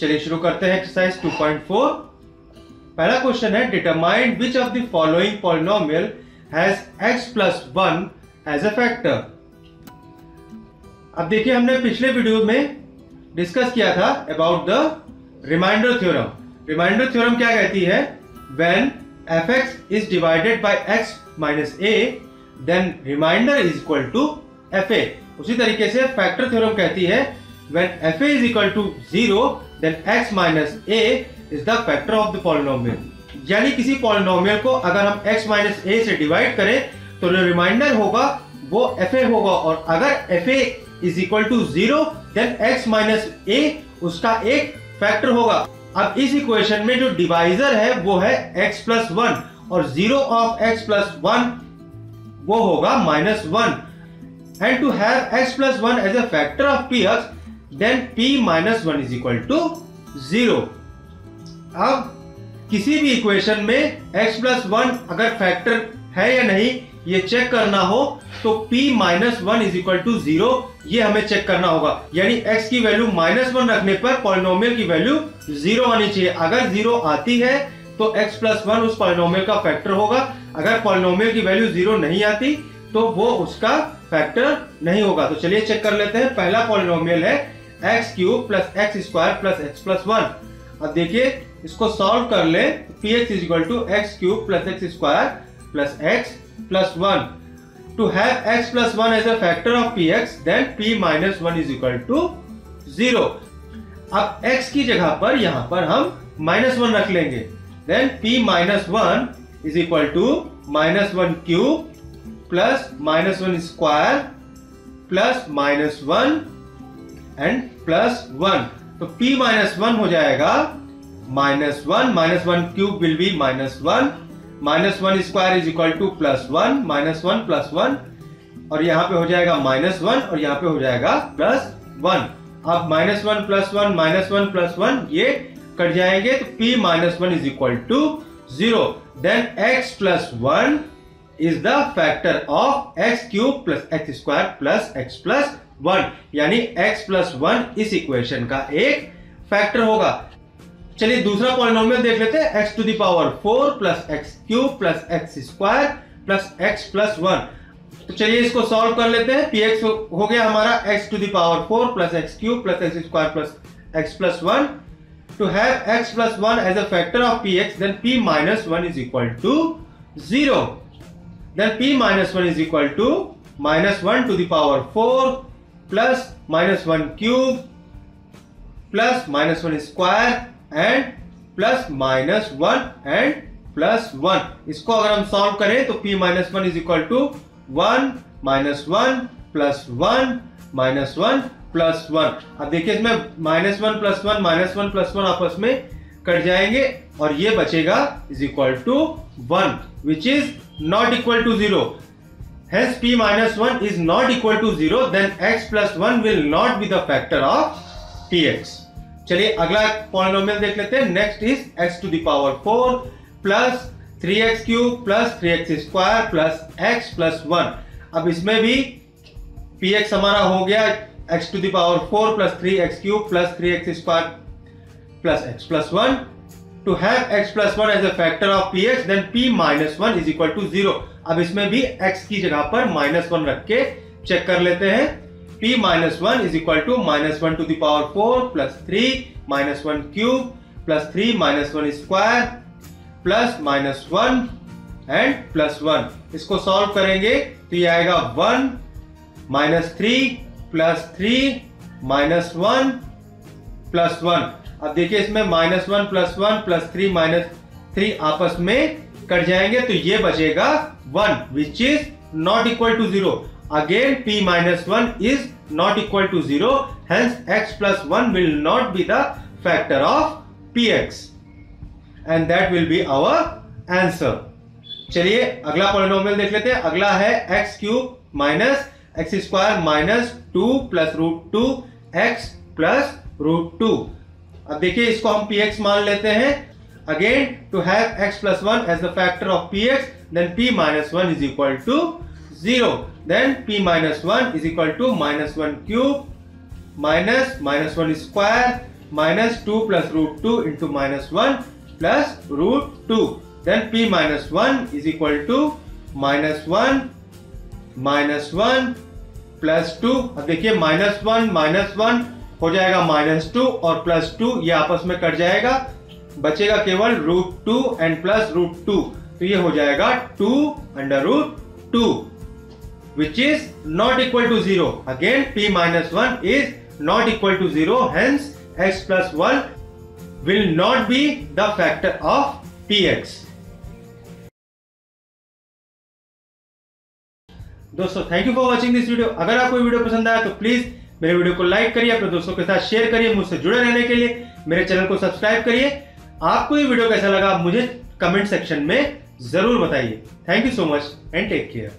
चलिए शुरू करते हैं एक्सरसाइज 2.4। पहला क्वेश्चन है determine which of the following polynomial has x+1 as a factor. अब देखिए, हमने पिछले वीडियो में डिस्कस किया था about the remainder theorem. Remainder theorem क्या कहती है? When fx is divided by x minus a then remainder is equal to fa। उसी तरीके से फैक्टर थ्योरम कहती है when fa is equal to 0 then x minus a is the factor of the polynomial। यानी किसी polynomial को अगर हम x माइनस a से डिवाइड करें तो जो रिमाइंडर होगा वो fa होगा, और अगर fa is equal to 0 then x minus a उसका एक फैक्टर होगा। अब इस इक्वेशन में जो डिवाइजर है वो है x+1 और 0 of x+1 वो होगा -1। and to have x+1 as a factor of px then p-1 is equal to 0। अब किसी भी इक्वेशन में x+1 अगर फैक्टर है या नहीं ये चेक करना हो तो p-1 is equal to 0 ये हमें चेक करना होगा। यानी x की वैल्यू -1 रखने पर पॉलिनोमियल की वैल्यू 0 आनी चाहिए। अगर 0 आती है तो x+1 उस पॉलिनोमियल का फैक्टर होगा। अगर पॉलिनोमियल की वैल्यू 0 नहीं आती तो वो उसका फैक्टर नहीं होगा। तो चलिए चेक कर लेते हैं। पहला पॉलिनोमियल है x³ + x² + x+1। अब देखिए इसको सॉल्व कर ले। px = x³ + x² + x+1। To have x+1 as a factor of px then p-1 is equal to 0। अब x की जगह पर यहां पर हम -1 रख लेंगे। Then p-1 is equal to -1³ plus -1² plus -1 and +1। तो p-1 हो जाएगा -1 -1³ will be -1 -1² is equal to +1 -1 +1, और यहां पे हो जाएगा -1 और यहां पे हो जाएगा +1। अब -1 +1 -1 +1 ये कट जाएंगे तो p-1 is equal to 0। Then x+1 is the factor of x³ + x² + x+1। यानी x+1 इस इक्वेशन का एक फैक्टर होगा। चलिए दूसरा पॉलिनोमियल देख लेते हैं। x⁴ + x³ + x² + x+1। तो चलिए इसको सॉल्व कर लेते हैं। px हो गया हमारा x⁴ + x³ + x² + x+1। to have x+1 as a factor of px then p-1 is equal to 0। then p-1 is equal to -1⁴ plus -1³ plus -1² and plus -1 and +1। इसको अगर हम सॉल्व करें तो p-1 is equal to 1 -1 +1 -1 +1। अब देखिए इसमें -1 +1 -1 +1 आपस में कट जाएंगे और ये बचेगा is equal to 1 which is not equal to 0। hence p-1 is not equal to 0 then x+1 will not be the factor of px। चलिए अगला पॉलिनोमियल देख लेते हैं। Next is x⁴ plus 3x³ plus 3x² plus x+1। अब इसमें भी px हमारा हो गया x⁴ plus 3x³ plus 3x² plus x+1। to have x+1 as a factor of px then p-1 is equal to 0। अब इसमें भी x की जगह पर -1 रख के चेक कर लेते हैं। p-1 is equal to -1⁴ plus 3 -1³ plus 3 -1² plus -1 and +1। इसको सॉल्व करेंगे तो ये आएगा 1 -3 plus 3 -1 +1। अब देखिए इसमें -1 +1 plus 3 -3 आपस में कट जाएंगे तो ये बचेगा 1 which is not equal to 0। again p-1 is not equal to 0 hence x+1 will not be the factor of px and that will be our answer। चलिए अगला पॉलिनोमियल देख लेते हैं। अगला है x³ - x² - 2 + √2x + √2। अब देखिए इसको हम px मान लेते हैं। Again to have x+1 as the factor of px then p-1 is equal to 0। then p-1 is equal to -1³ minus -1² minus 2 plus root 2 into minus 1 plus root 2. Then p minus 1 is equal to minus 1 plus 2. अब देखिए minus 1 हो जाएगा minus 2 और plus 2 ये आपस में cut जाएगा, बचेगा केवल root 2 and plus root 2. तो ये हो जाएगा 2 under root 2, which is not equal to 0. Again p minus 1 is not equal to 0, hence x plus 1 will not be the factor of px. दोस्तों thank you for watching this video. अगर आपको video पसंद आया तो please मेरे video को like करिए, अपने दोस्तों के साथ शेयर करिए, मुझसे जुड़े रहने के लिए मेरे चैनल को सब्सक्राइब करिए। आपको ये वीडियो कैसा लगा मुझे कमेंट सेक्शन में जरूर बताइए। Thank you so much and take care.